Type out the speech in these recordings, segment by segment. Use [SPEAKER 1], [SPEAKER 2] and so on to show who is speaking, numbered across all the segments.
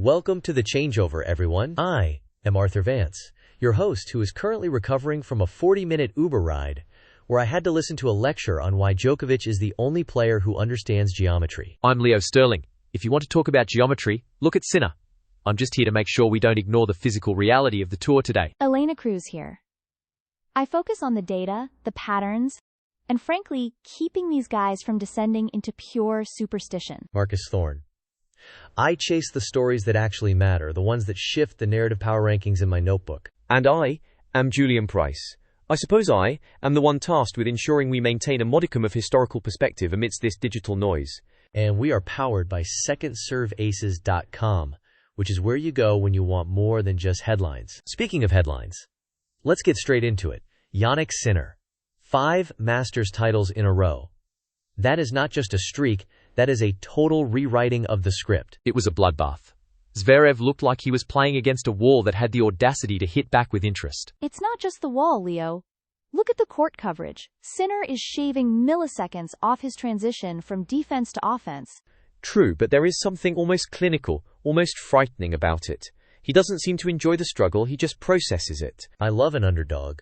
[SPEAKER 1] Welcome to the changeover, everyone. I am Arthur Vance, your host who is currently recovering from a 40-minute Uber ride where I had to listen to a lecture on why Djokovic is the only player who understands geometry.
[SPEAKER 2] I'm Leo Sterling. If you want to talk about geometry, look at Sinner. I'm just here to make sure we don't ignore the physical reality of the tour today.
[SPEAKER 3] Elena Cruz here. I focus on the data, the patterns, and frankly, keeping these guys from descending into pure superstition.
[SPEAKER 1] Marcus Thorne. I chase the stories that actually matter, the ones that shift the narrative power rankings in my notebook.
[SPEAKER 4] And I am Julian Price. I suppose I am the one tasked with ensuring we maintain a modicum of historical perspective amidst this digital noise.
[SPEAKER 1] And we are powered by secondserveaces.com, which is where you go when you want more than just headlines. Speaking of headlines, let's get straight into it. Jannik Sinner, 5 Masters titles in a row. That is not just a streak, that is a total rewriting of the script.
[SPEAKER 2] It was a bloodbath. Zverev looked like he was playing against a wall that had the audacity to hit back with interest.
[SPEAKER 3] It's not just the wall, Leo. Look at the court coverage. Sinner is shaving milliseconds off his transition from defense to offense.
[SPEAKER 4] True, but there is something almost clinical, almost frightening about it. He doesn't seem to enjoy the struggle, he just processes it.
[SPEAKER 1] I love an underdog.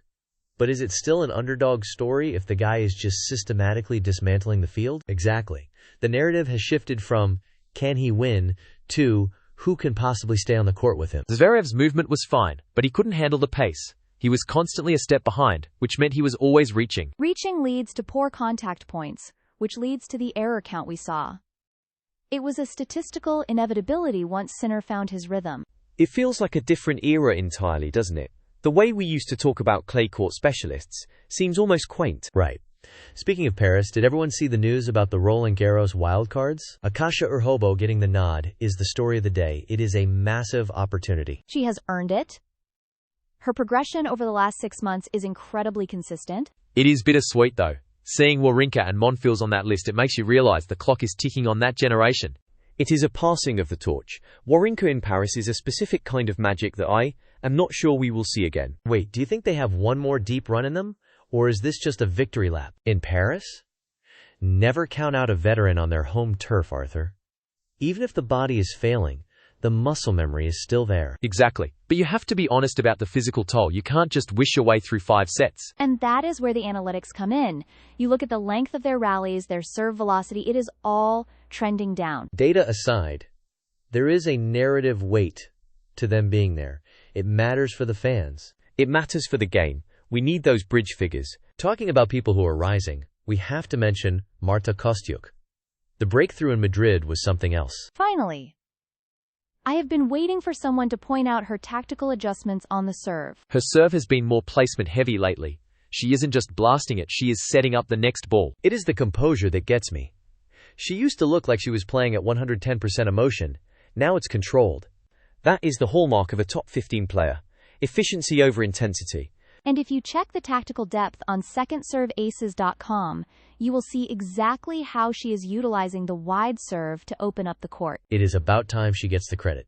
[SPEAKER 1] But is it still an underdog story if the guy is just systematically dismantling the field? Exactly. The narrative has shifted from, can he win, to, who can possibly stay on the court with him?
[SPEAKER 2] Zverev's movement was fine, but he couldn't handle the pace. He was constantly a step behind, which meant he was always reaching.
[SPEAKER 3] Reaching leads to poor contact points, which leads to the error count we saw. It was a statistical inevitability once Sinner found his rhythm.
[SPEAKER 4] It feels like a different era entirely, doesn't it? The way we used to talk about clay court specialists seems almost quaint.
[SPEAKER 1] Right. Speaking of Paris, did everyone see the news about the Roland Garros wildcards? Akasia Urhobo getting the nod is the story of the day. It is a massive opportunity.
[SPEAKER 3] She has earned it. Her progression over the last 6 months is incredibly consistent.
[SPEAKER 2] It is bittersweet though. Seeing Wawrinka and Monfils on that list, it makes you realize the clock is ticking on that generation.
[SPEAKER 4] It is a passing of the torch. Wawrinka in Paris is a specific kind of magic that I am not sure we will see again.
[SPEAKER 1] Wait, do you think they have one more deep run in them? Or is this just a victory lap? In Paris? Never count out a veteran on their home turf, Arthur. Even if the body is failing, the muscle memory is still there.
[SPEAKER 2] Exactly. But you have to be honest about the physical toll. You can't just wish your way through 5 sets.
[SPEAKER 3] And that is where the analytics come in. You look at the length of their rallies, their serve velocity, it is all trending down.
[SPEAKER 1] Data aside, there is a narrative weight to them being there. It matters for the fans.
[SPEAKER 4] It matters for the game. We need those bridge figures.
[SPEAKER 1] Talking about people who are rising, we have to mention Marta Kostyuk. The breakthrough in Madrid was something else.
[SPEAKER 3] Finally. I have been waiting for someone to point out her tactical adjustments on the serve.
[SPEAKER 2] Her serve has been more placement heavy lately. She isn't just blasting it, she is setting up the next ball.
[SPEAKER 1] It is the composure that gets me. She used to look like she was playing at 110% emotion. Now it's controlled.
[SPEAKER 4] That is the hallmark of a top 15 player. Efficiency over intensity.
[SPEAKER 3] And if you check the tactical depth on secondserveaces.com, you will see exactly how she is utilizing the wide serve to open up the court.
[SPEAKER 1] It is about time she gets the credit.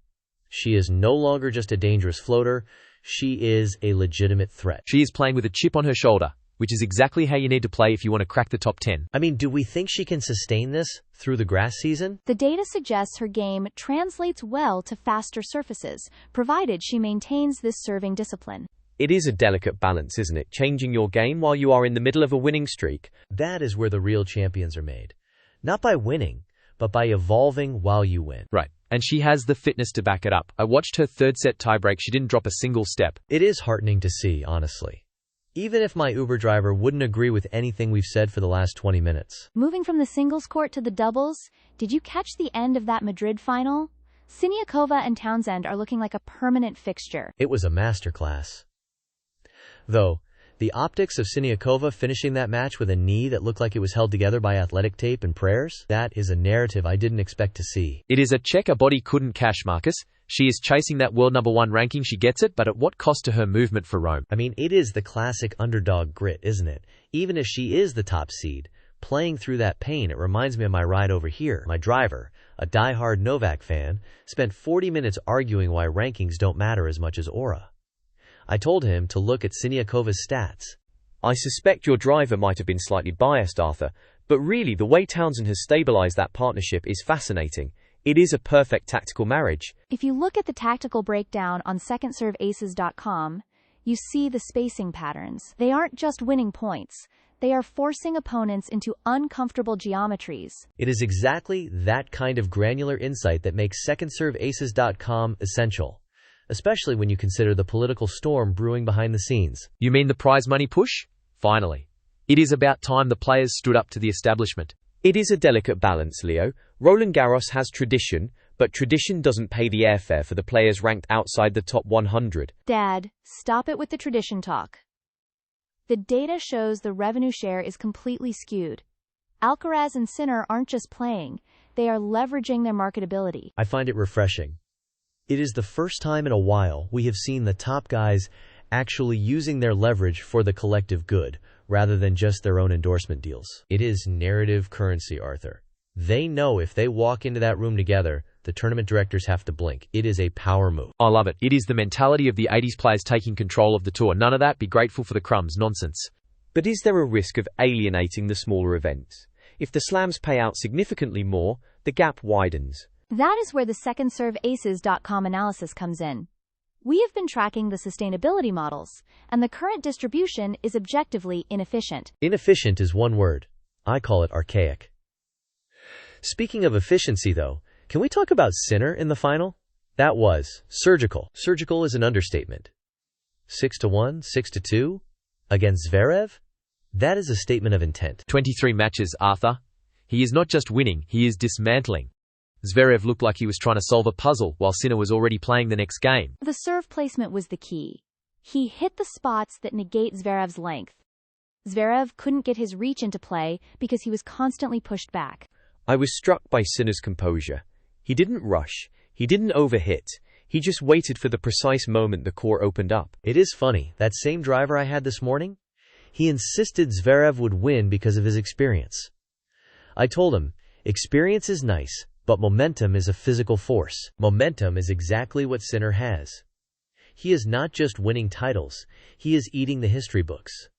[SPEAKER 1] She is no longer just a dangerous floater. She is a legitimate threat.
[SPEAKER 2] She is playing with a chip on her shoulder, which is exactly how you need to play if you want to crack the top 10.
[SPEAKER 1] I mean, do we think she can sustain this through the grass season?
[SPEAKER 3] The data suggests her game translates well to faster surfaces, provided she maintains this serving discipline.
[SPEAKER 4] It is a delicate balance, isn't it? Changing your game while you are in the middle of a winning streak.
[SPEAKER 1] That is where the real champions are made. Not by winning, but by evolving while you win.
[SPEAKER 2] Right. And she has the fitness to back it up. I watched her third set tiebreak. She didn't drop a single step.
[SPEAKER 1] It is heartening to see, honestly. Even if my Uber driver wouldn't agree with anything we've said for the last 20 minutes.
[SPEAKER 3] Moving from the singles court to the doubles, did you catch the end of that Madrid final? Siniakova and Townsend are looking like a permanent fixture.
[SPEAKER 1] It was a masterclass. Though, the optics of Siniakova finishing that match with a knee that looked like it was held together by athletic tape and prayers, that is a narrative I didn't expect to see.
[SPEAKER 2] It is a check a body couldn't cash, Marcus. She is chasing that world #1 ranking, she gets it, but at what cost to her movement for Rome?
[SPEAKER 1] I mean, it is the classic underdog grit, isn't it? Even if she is the top seed, playing through that pain, it reminds me of my ride over here. My driver, a die-hard Novak fan, spent 40 minutes arguing why rankings don't matter as much as aura. I told him to look at Siniakova's stats.
[SPEAKER 4] I suspect your driver might have been slightly biased, Arthur, but really the way Townsend has stabilized that partnership is fascinating. It is a perfect tactical marriage.
[SPEAKER 3] If you look at the tactical breakdown on secondserveaces.com, you see the spacing patterns. They aren't just winning points. They are forcing opponents into uncomfortable geometries.
[SPEAKER 1] It is exactly that kind of granular insight that makes secondserveaces.com essential, especially when you consider the political storm brewing behind the scenes.
[SPEAKER 2] You mean the prize money push? Finally. It is about time the players stood up to the establishment.
[SPEAKER 4] It is a delicate balance, Leo. Roland Garros has tradition, but tradition doesn't pay the airfare for the players ranked outside the top 100.
[SPEAKER 3] Dad, stop it with the tradition talk. The data shows the revenue share is completely skewed. Alcaraz and Sinner aren't just playing, they are leveraging their marketability.
[SPEAKER 1] I find it refreshing. It is the first time in a while we have seen the top guys actually using their leverage for the collective good, rather than just their own endorsement deals. It is narrative currency, Arthur. They know if they walk into that room together, the tournament directors have to blink. It is a power move.
[SPEAKER 2] I love it. It is the mentality of the 80s players taking control of the tour. None of that be grateful for the crumbs nonsense.
[SPEAKER 4] But is there a risk of alienating the smaller events? If the slams pay out significantly more, the gap widens.
[SPEAKER 3] That is where the secondserveaces.com analysis comes in. We have been tracking the sustainability models, and the current distribution is objectively inefficient.
[SPEAKER 1] Inefficient is one word. I call it archaic. Speaking of efficiency, though, can we talk about Sinner in the final? That was surgical. Surgical is an understatement. 6-1, 6-2 against Zverev? That is a statement of intent.
[SPEAKER 2] 23 matches, Arthur. He is not just winning, he is dismantling. Zverev looked like he was trying to solve a puzzle while Sinner was already playing the next game.
[SPEAKER 3] The serve placement was the key. He hit the spots that negate Zverev's length. Zverev couldn't get his reach into play because he was constantly pushed back.
[SPEAKER 4] I was struck by Sinner's composure. He didn't rush. He didn't overhit. He just waited for the precise moment the court opened up.
[SPEAKER 1] It is funny, that same driver I had this morning, he insisted Zverev would win because of his experience. I told him, experience is nice, but momentum is a physical force. Momentum is exactly what Sinner has. He is not just winning titles, he is eating the history books.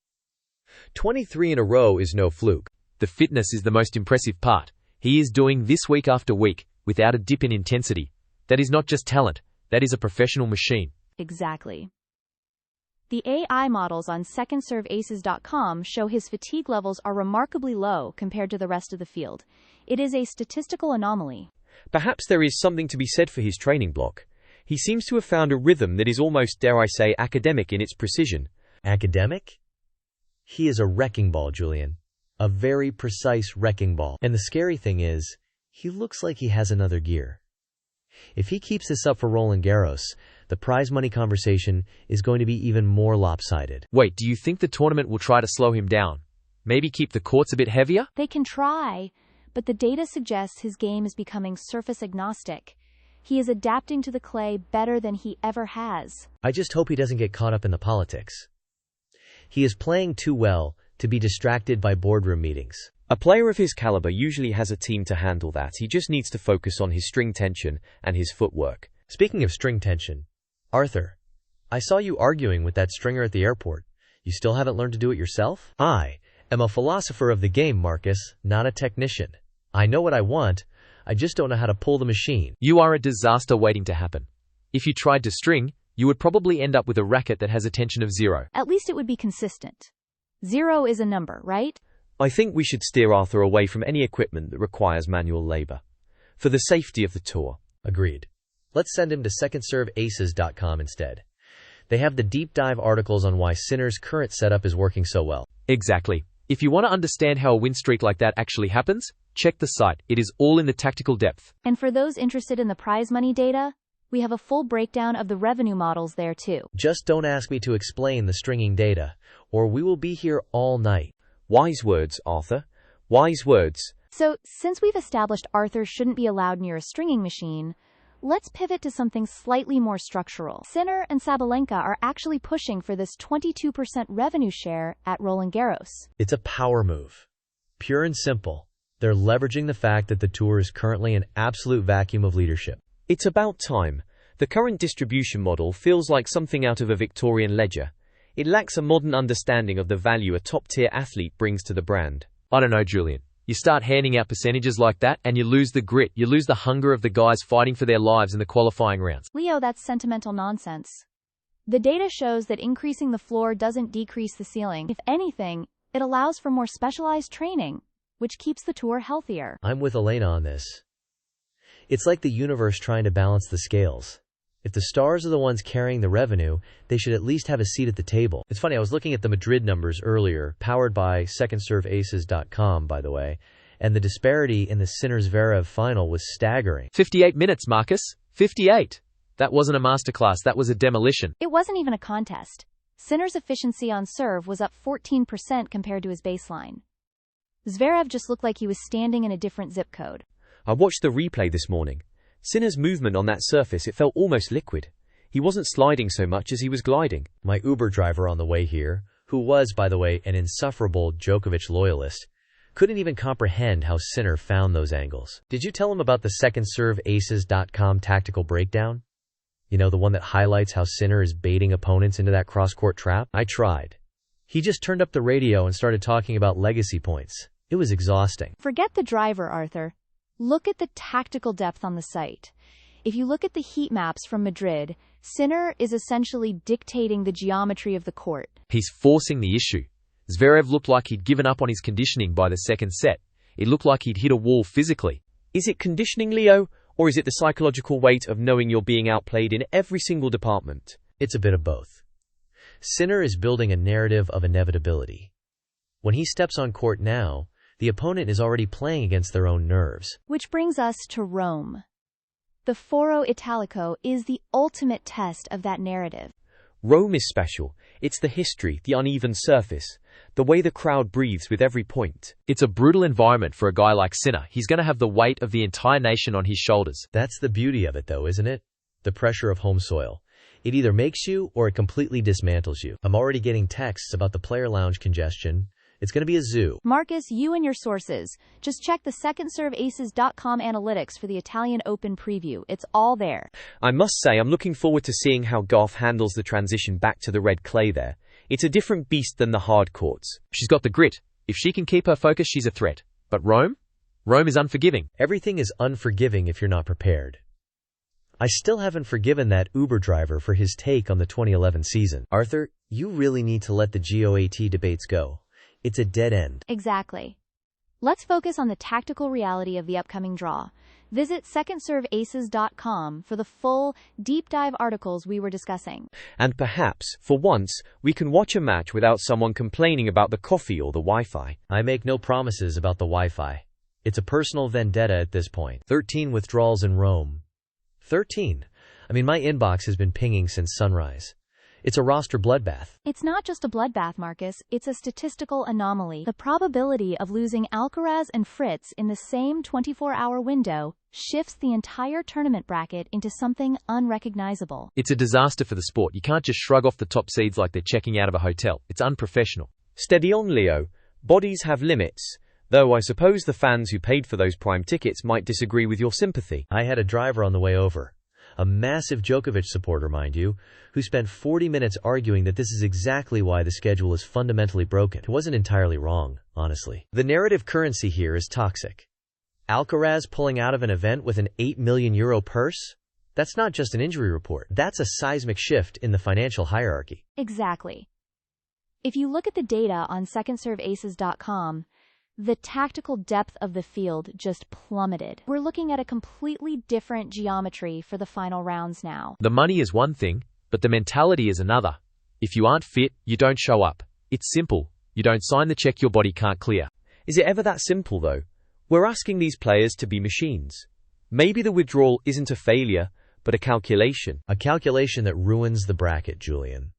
[SPEAKER 4] 23 in a row is no fluke.
[SPEAKER 2] The fitness is the most impressive part. He is doing this week after week, without a dip in intensity. That is not just talent, that is a professional machine.
[SPEAKER 3] Exactly. The AI models on secondserveaces.com show his fatigue levels are remarkably low compared to the rest of the field. It is a statistical anomaly.
[SPEAKER 4] Perhaps there is something to be said for his training block. He seems to have found a rhythm that is almost, dare I say, academic in its precision.
[SPEAKER 1] Academic? He is a wrecking ball, Julian. A very precise wrecking ball. And the scary thing is, he looks like he has another gear. If he keeps this up for Roland Garros, the prize money conversation is going to be even more lopsided.
[SPEAKER 2] Wait, do you think the tournament will try to slow him down? Maybe keep the courts a bit heavier?
[SPEAKER 3] They can try, but the data suggests his game is becoming surface agnostic. He is adapting to the clay better than he ever has.
[SPEAKER 1] I just hope he doesn't get caught up in the politics. He is playing too well to be distracted by boardroom meetings.
[SPEAKER 4] A player of his caliber usually has a team to handle that. He just needs to focus on his string tension and his footwork.
[SPEAKER 1] Speaking of string tension, Arthur, I saw you arguing with that stringer at the airport. You still haven't learned to do it yourself? I am a philosopher of the game, Marcus, not a technician. I know what I want, I just don't know how to pull the machine.
[SPEAKER 2] You are a disaster waiting to happen. If you tried to string, you would probably end up with a racket that has a tension of 0.
[SPEAKER 3] At least it would be consistent. 0 is a number, right?
[SPEAKER 4] I think we should steer Arthur away from any equipment that requires manual labor. For the safety of the tour.
[SPEAKER 1] Agreed. Let's send him to secondserveaces.com instead. They have the deep dive articles on why Sinner's current setup is working so well.
[SPEAKER 2] Exactly. If you want to understand how a win streak like that actually happens, check the site. It is all in the tactical depth.
[SPEAKER 3] And for those interested in the prize money data, we have a full breakdown of the revenue models there too.
[SPEAKER 1] Just don't ask me to explain the stringing data, or we will be here all night.
[SPEAKER 4] Wise words, Arthur. Wise words.
[SPEAKER 3] So, since we've established Arthur shouldn't be allowed near a stringing machine, let's pivot to something slightly more structural. Sinner and Sabalenka are actually pushing for this 22% revenue share at Roland Garros.
[SPEAKER 1] It's a power move. Pure and simple. They're leveraging the fact that the tour is currently an absolute vacuum of leadership.
[SPEAKER 4] It's about time. The current distribution model feels like something out of a Victorian ledger. It lacks a modern understanding of the value a top-tier athlete brings to the brand.
[SPEAKER 2] I don't know, Julian. You start handing out percentages like that, and you lose the grit. You lose the hunger of the guys fighting for their lives in the qualifying rounds.
[SPEAKER 3] Leo, that's sentimental nonsense. The data shows that increasing the floor doesn't decrease the ceiling. If anything, it allows for more specialized training, which keeps the tour healthier.
[SPEAKER 1] I'm with Elena on this. It's like the universe trying to balance the scales. If the stars are the ones carrying the revenue, they should at least have a seat at the table. It's funny, I was looking at the Madrid numbers earlier, powered by secondserveaces.com, by the way, and the disparity in the Sinner-Zverev final was staggering.
[SPEAKER 2] 58 minutes, Marcus. 58. That wasn't a masterclass, that was a demolition.
[SPEAKER 3] It wasn't even a contest. Sinner's efficiency on serve was up 14% compared to his baseline. Zverev just looked like he was standing in a different zip code.
[SPEAKER 4] I watched the replay this morning. Sinner's movement on that surface, it felt almost liquid. He wasn't sliding so much as he was gliding.
[SPEAKER 1] My Uber driver on the way here, who was, by the way, an insufferable Djokovic loyalist, couldn't even comprehend how Sinner found those angles. Did you tell him about the secondserveaces.com tactical breakdown? You know, the one that highlights how Sinner is baiting opponents into that cross-court trap? I tried. He just turned up the radio and started talking about legacy points. It was exhausting.
[SPEAKER 3] Forget the driver, Arthur. Look at the tactical depth on the site. If you look at the heat maps from Madrid, Sinner is essentially dictating the geometry of the court.
[SPEAKER 2] He's forcing the issue. Zverev looked like he'd given up on his conditioning by the second set. It looked like he'd hit a wall physically.
[SPEAKER 4] Is it conditioning, Leo, or is it the psychological weight of knowing you're being outplayed in every single department?
[SPEAKER 1] It's a bit of both. Sinner is building a narrative of inevitability. When he steps on court now, the opponent is already playing against their own nerves.
[SPEAKER 3] Which brings us to Rome. The Foro Italico is the ultimate test of that narrative.
[SPEAKER 4] Rome is special. It's the history, the uneven surface, the way the crowd breathes with every point.
[SPEAKER 2] It's a brutal environment for a guy like Sinner. He's going to have the weight of the entire nation on his shoulders.
[SPEAKER 1] That's the beauty of it, though, isn't it? The pressure of home soil. It either makes you or it completely dismantles you. I'm already getting texts about the player lounge congestion. It's going to be a zoo.
[SPEAKER 3] Marcus, you and your sources. Just check the secondserveaces.com analytics for the Italian Open preview. It's all there.
[SPEAKER 4] I must say, I'm looking forward to seeing how Goff handles the transition back to the red clay there. It's a different beast than the hard courts.
[SPEAKER 2] She's got the grit. If she can keep her focus, she's a threat. But Rome? Rome is unforgiving.
[SPEAKER 1] Everything is unforgiving if you're not prepared. I still haven't forgiven that Uber driver for his take on the 2011 season. Arthur, you really need to let the GOAT debates go. It's a dead end.
[SPEAKER 3] Exactly. Let's focus on the tactical reality of the upcoming draw. Visit secondserveaces.com for the full, deep dive articles we were discussing.
[SPEAKER 4] And perhaps, for once, we can watch a match without someone complaining about the coffee or the Wi-Fi.
[SPEAKER 1] I make no promises about the Wi-Fi. It's a personal vendetta at this point. 13 withdrawals in Rome. 13. I mean, my inbox has been pinging since sunrise. It's a roster bloodbath.
[SPEAKER 3] It's not just a bloodbath, Marcus. It's a statistical anomaly. The probability of losing Alcaraz and Fritz in the same 24-hour window shifts the entire tournament bracket into something unrecognizable.
[SPEAKER 2] It's a disaster for the sport. You can't just shrug off the top seeds like they're checking out of a hotel. It's unprofessional.
[SPEAKER 4] Steady on, Leo. Bodies have limits. Though I suppose the fans who paid for those prime tickets might disagree with your sympathy.
[SPEAKER 1] I had a driver on the way over. A massive Djokovic supporter, mind you, who spent 40 minutes arguing that this is exactly why the schedule is fundamentally broken. It wasn't entirely wrong, honestly. The narrative currency here is toxic. Alcaraz pulling out of an event with an €8 million purse? That's not just an injury report. That's a seismic shift in the financial hierarchy.
[SPEAKER 3] Exactly. If you look at the data on secondserveaces.com, the tactical depth of the field just plummeted. We're looking at a completely different geometry for the final rounds now.
[SPEAKER 2] The money is one thing, but the mentality is another. If you aren't fit, you don't show up. It's simple. You don't sign the check your body can't clear.
[SPEAKER 4] Is it ever that simple, though? We're asking these players to be machines. Maybe the withdrawal isn't a failure, but a calculation.
[SPEAKER 1] A calculation that ruins the bracket, Julian.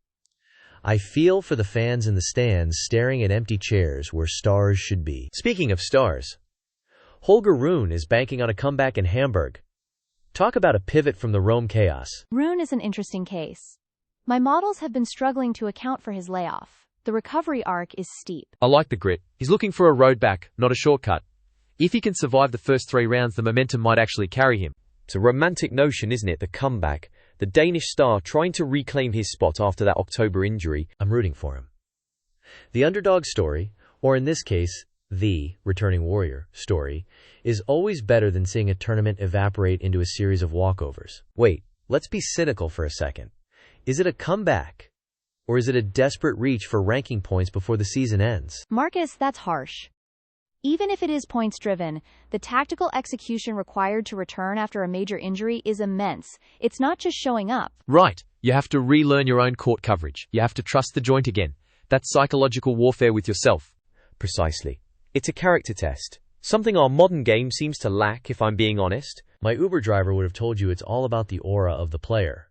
[SPEAKER 1] I feel for the fans in the stands staring at empty chairs where stars should be. Speaking of stars, Holger Rune is banking on a comeback in Hamburg. Talk about a pivot from the Rome chaos.
[SPEAKER 3] Rune is an interesting case. My models have been struggling to account for his layoff. The recovery arc is steep.
[SPEAKER 2] I like the grit. He's looking for a road back, not a shortcut. If he can survive the first 3 rounds, the momentum might actually carry him.
[SPEAKER 4] It's a romantic notion, isn't it? The comeback. The Danish star trying to reclaim his spot after that October injury.
[SPEAKER 1] I'm rooting for him. The underdog story, or in this case, the returning warrior story is always better than seeing a tournament evaporate into a series of walkovers. Wait, let's be cynical for a second. Is it a comeback? Or is it a desperate reach for ranking points before the season ends?
[SPEAKER 3] Marcus, that's harsh. Even if it is points-driven, the tactical execution required to return after a major injury is immense. It's not just showing up.
[SPEAKER 2] Right. You have to relearn your own court coverage. You have to trust the joint again. That's psychological warfare with yourself.
[SPEAKER 4] Precisely. It's a character test. Something our modern game seems to lack, if I'm being honest.
[SPEAKER 1] My Uber driver would have told you it's all about the aura of the player.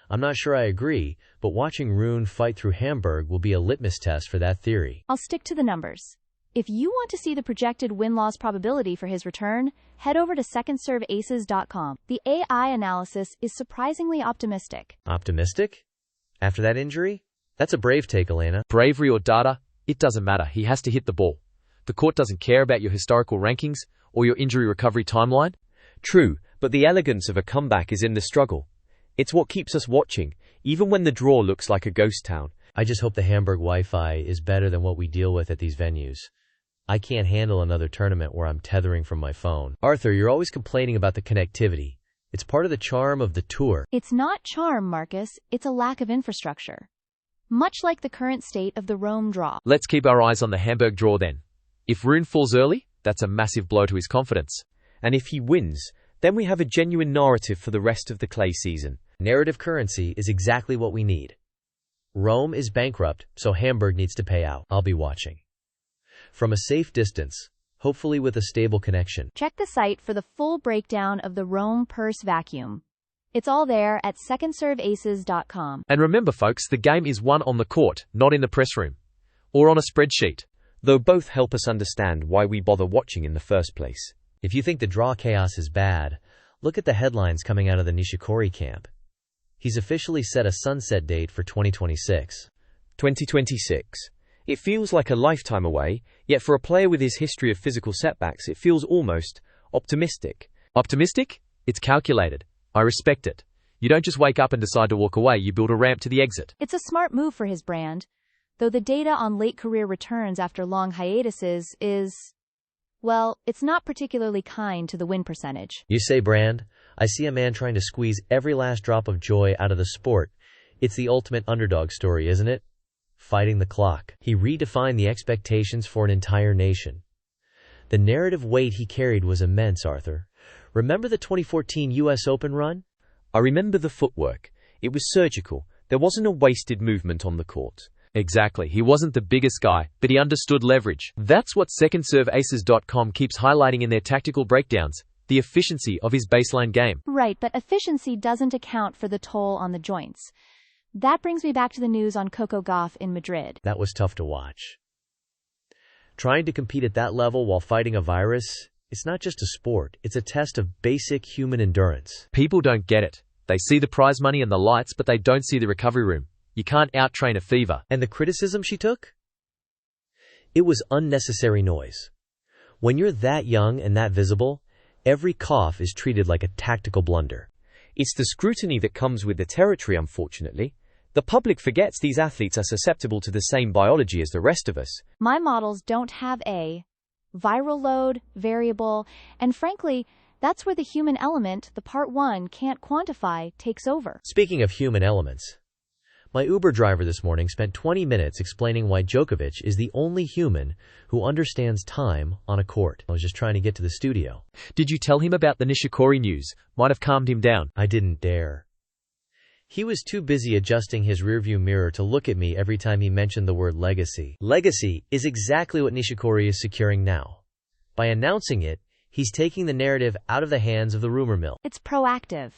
[SPEAKER 1] I'm not sure I agree, but watching Rune fight through Hamburg will be a litmus test for that theory.
[SPEAKER 3] I'll stick to the numbers. If you want to see the projected win-loss probability for his return, head over to secondserveaces.com. The AI analysis is surprisingly optimistic.
[SPEAKER 1] Optimistic? After that injury? That's a brave take, Elena.
[SPEAKER 2] Bravery or data, it doesn't matter. He has to hit the ball. The court doesn't care about your historical rankings or your injury recovery timeline.
[SPEAKER 4] True, but the elegance of a comeback is in the struggle. It's what keeps us watching, even when the draw looks like a ghost town.
[SPEAKER 1] I just hope the Hamburg Wi-Fi is better than what we deal with at these venues. I can't handle another tournament where I'm tethering from my phone. Arthur, you're always complaining about the connectivity. It's part of the charm of the tour.
[SPEAKER 3] It's not charm, Marcus. It's a lack of infrastructure. Much like the current state of the Rome draw.
[SPEAKER 2] Let's keep our eyes on the Hamburg draw then. If Rune falls early, that's a massive blow to his confidence.
[SPEAKER 4] And if he wins, then we have a genuine narrative for the rest of the clay season.
[SPEAKER 1] Narrative currency is exactly what we need. Rome is bankrupt, so Hamburg needs to pay out. I'll be watching. From a safe distance, hopefully with a stable connection.
[SPEAKER 3] Check the site for the full breakdown of the Rome purse vacuum. It's all there at secondserveaces.com.
[SPEAKER 2] And remember, folks, the game is won on the court, not in the press room or on a spreadsheet.
[SPEAKER 4] Though both help us understand why we bother watching in the first place.
[SPEAKER 1] If you think the draw chaos is bad, look at the headlines coming out of the Nishikori camp. He's officially set a sunset date for 2026.
[SPEAKER 4] 2026. It feels like a lifetime away, yet for a player with his history of physical setbacks, it feels almost optimistic.
[SPEAKER 2] Optimistic? It's calculated. I respect it. You don't just wake up and decide to walk away, you build a ramp to the exit.
[SPEAKER 3] It's a smart move for his brand, though the data on late career returns after long hiatuses is, well, it's not particularly kind to the win percentage.
[SPEAKER 1] You say brand? I see a man trying to squeeze every last drop of joy out of the sport. It's the ultimate underdog story, isn't it? Fighting the clock. He redefined the expectations for an entire nation. The narrative weight he carried was immense, Arthur. Remember the 2014 US Open run?
[SPEAKER 4] I remember the footwork. It was surgical. There wasn't a wasted movement on the court.
[SPEAKER 2] Exactly. He wasn't the biggest guy, but he understood leverage. That's what secondserveaces.com keeps highlighting in their tactical breakdowns, the efficiency of his baseline game.
[SPEAKER 3] Right, but efficiency doesn't account for the toll on the joints. That brings me back to the news on Coco Gauff in Madrid.
[SPEAKER 1] That was tough to watch. Trying to compete at that level while fighting a virus, it's not just a sport, it's a test of basic human endurance.
[SPEAKER 2] People don't get it. They see the prize money and the lights, but they don't see the recovery room. You can't out-train a fever.
[SPEAKER 1] And the criticism she took? It was unnecessary noise. When you're that young and that visible, every cough is treated like a tactical blunder.
[SPEAKER 4] It's the scrutiny that comes with the territory, unfortunately. The public forgets these athletes are susceptible to the same biology as the rest of us.
[SPEAKER 3] My models don't have a viral load, variable, and frankly, that's where the human element, the part one can't quantify, takes over.
[SPEAKER 1] Speaking of human elements, my Uber driver this morning spent 20 minutes explaining why Djokovic is the only human who understands time on a court. I was just trying to get to the studio.
[SPEAKER 2] Did you tell him about the Nishikori news? Might have calmed him down.
[SPEAKER 1] I didn't dare. He was too busy adjusting his rearview mirror to look at me every time he mentioned the word legacy. Legacy is exactly what Nishikori is securing now. By announcing it, he's taking the narrative out of the hands of the rumor mill.
[SPEAKER 3] It's proactive.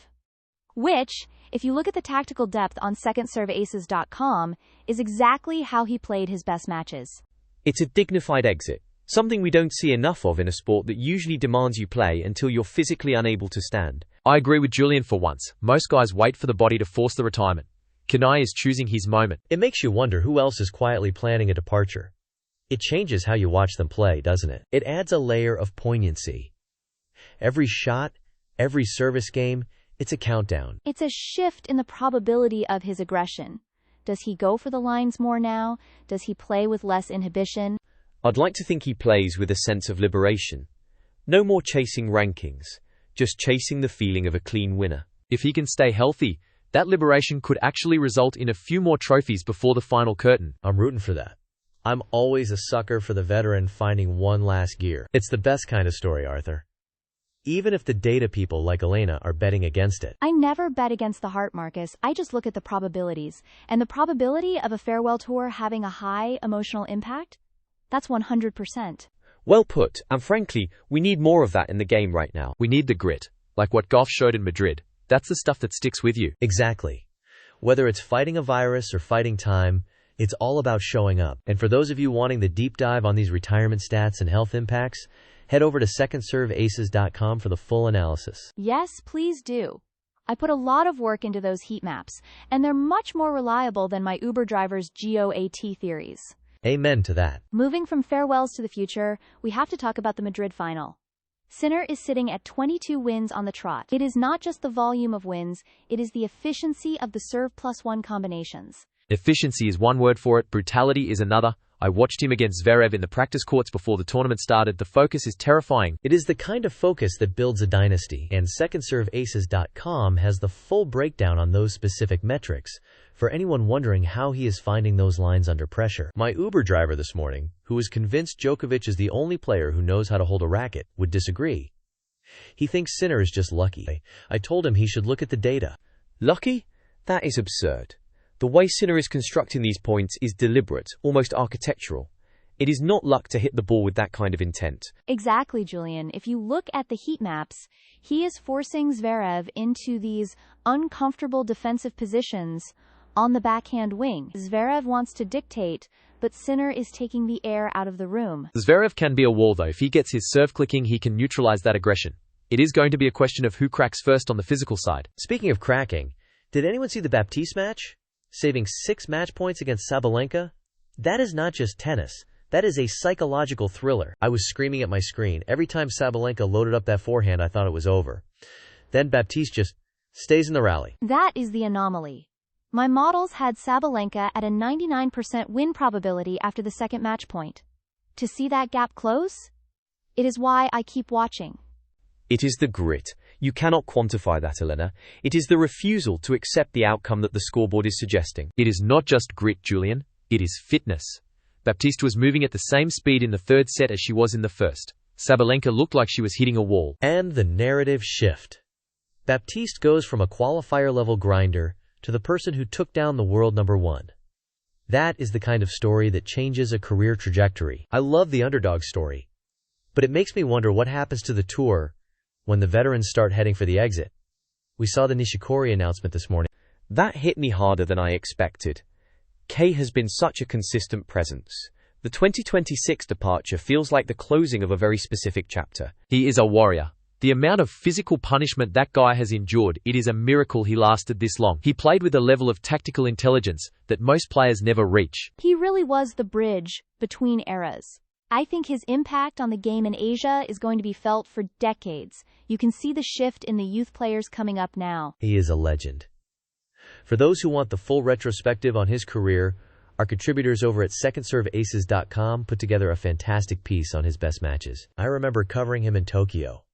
[SPEAKER 3] Which, if you look at the tactical depth on secondserveaces.com, is exactly how he played his best matches.
[SPEAKER 4] It's a dignified exit, something we don't see enough of in a sport that usually demands you play until you're physically unable to stand.
[SPEAKER 2] I agree with Julian for once. Most guys wait for the body to force the retirement. Kanai is choosing his moment.
[SPEAKER 1] It makes you wonder who else is quietly planning a departure. It changes how you watch them play, doesn't it? It adds a layer of poignancy. Every shot, every service game, it's a countdown.
[SPEAKER 3] It's a shift in the probability of his aggression. Does he go for the lines more now? Does he play with less inhibition?
[SPEAKER 4] I'd like to think he plays with a sense of liberation. No more chasing rankings, just chasing the feeling of a clean winner.
[SPEAKER 2] If he can stay healthy, that liberation could actually result in a few more trophies before the final curtain.
[SPEAKER 1] I'm rooting for that. I'm always a sucker for the veteran finding one last gear. It's the best kind of story, Arthur. Even if the data people like Elena are betting against it.
[SPEAKER 3] I never bet against the heart, Marcus. I just look at the probabilities. And the probability of a farewell tour having a high emotional impact? That's 100%.
[SPEAKER 4] Well put, and frankly, we need more of that in the game right now.
[SPEAKER 2] We need the grit, like what Goff showed in Madrid. That's the stuff that sticks with you.
[SPEAKER 1] Exactly. Whether it's fighting a virus or fighting time, it's all about showing up. And for those of you wanting the deep dive on these retirement stats and health impacts, head over to secondserveaces.com for the full analysis.
[SPEAKER 3] Yes, please do. I put a lot of work into those heat maps, and they're much more reliable than my Uber driver's GOAT theories.
[SPEAKER 1] Amen to that.
[SPEAKER 3] Moving from farewells to the future, we have to talk about the Madrid final. Sinner is sitting at 22 wins on the trot. It is not just the volume of wins, it is the efficiency of the serve +1 combinations.
[SPEAKER 2] Efficiency is one word for it, brutality is another. I watched him against Zverev in the practice courts before the tournament started. The focus is terrifying.
[SPEAKER 1] It is the kind of focus that builds a dynasty, and secondserveaces.com has the full breakdown on those specific metrics for anyone wondering how he is finding those lines under pressure. My Uber driver this morning, who is convinced Djokovic is the only player who knows how to hold a racket, would disagree. He thinks Sinner is just lucky. I told him he should look at the data.
[SPEAKER 4] Lucky? That is absurd. The way Sinner is constructing these points is deliberate, almost architectural. It is not luck to hit the ball with that kind of intent.
[SPEAKER 3] Exactly, Julian. If you look at the heat maps, he is forcing Zverev into these uncomfortable defensive positions on the backhand wing. Zverev wants to dictate, but Sinner is taking the air out of the room.
[SPEAKER 2] Zverev can be a wall though. If he gets his serve clicking, he can neutralize that aggression. It is going to be a question of who cracks first on the physical side.
[SPEAKER 1] Speaking of cracking, did anyone see the Baptiste match? Saving 6 match points against Sabalenka? That is not just tennis. That is a psychological thriller. I was screaming at my screen. Every time Sabalenka loaded up that forehand, I thought it was over. Then Baptiste just stays in the rally.
[SPEAKER 3] That is the anomaly. My models had Sabalenka at a 99% win probability after the second match point. To see that gap close? It is why I keep watching.
[SPEAKER 4] It is the grit. You cannot quantify that, Elena. It is the refusal to accept the outcome that the scoreboard is suggesting.
[SPEAKER 2] It is not just grit, Julian. It is fitness. Baptiste was moving at the same speed in the third set as she was in the first. Sabalenka looked like she was hitting a wall.
[SPEAKER 1] And the narrative shift. Baptiste goes from a qualifier-level grinder to the person who took down the world #1. That is the kind of story that changes a career trajectory. I love the underdog story. But it makes me wonder what happens to the tour when the veterans start heading for the exit. We saw the Nishikori announcement this morning.
[SPEAKER 4] That hit me harder than I expected. Kei has been such a consistent presence. The 2026 departure feels like the closing of a very specific chapter.
[SPEAKER 2] He is a warrior. The amount of physical punishment that guy has endured, it is a miracle he lasted this long. He played with a level of tactical intelligence that most players never reach.
[SPEAKER 3] He really was the bridge between eras. I think his impact on the game in Asia is going to be felt for decades. You can see the shift in the youth players coming up now.
[SPEAKER 1] He is a legend. For those who want the full retrospective on his career, our contributors over at secondserveaces.com put together a fantastic piece on his best matches. I remember covering him in Tokyo.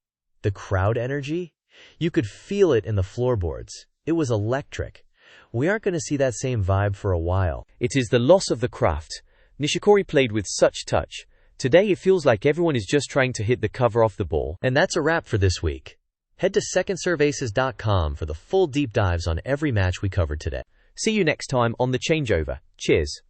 [SPEAKER 1] The crowd energy? You could feel it in the floorboards. It was electric. We aren't going to see that same vibe for a while.
[SPEAKER 4] It is the loss of the craft. Nishikori played with such touch. Today it feels like everyone is just trying to hit the cover off the ball.
[SPEAKER 1] And that's a wrap for this week. Head to secondserveaces.com for the full deep dives on every match we covered today.
[SPEAKER 4] See you next time on The Changeover. Cheers.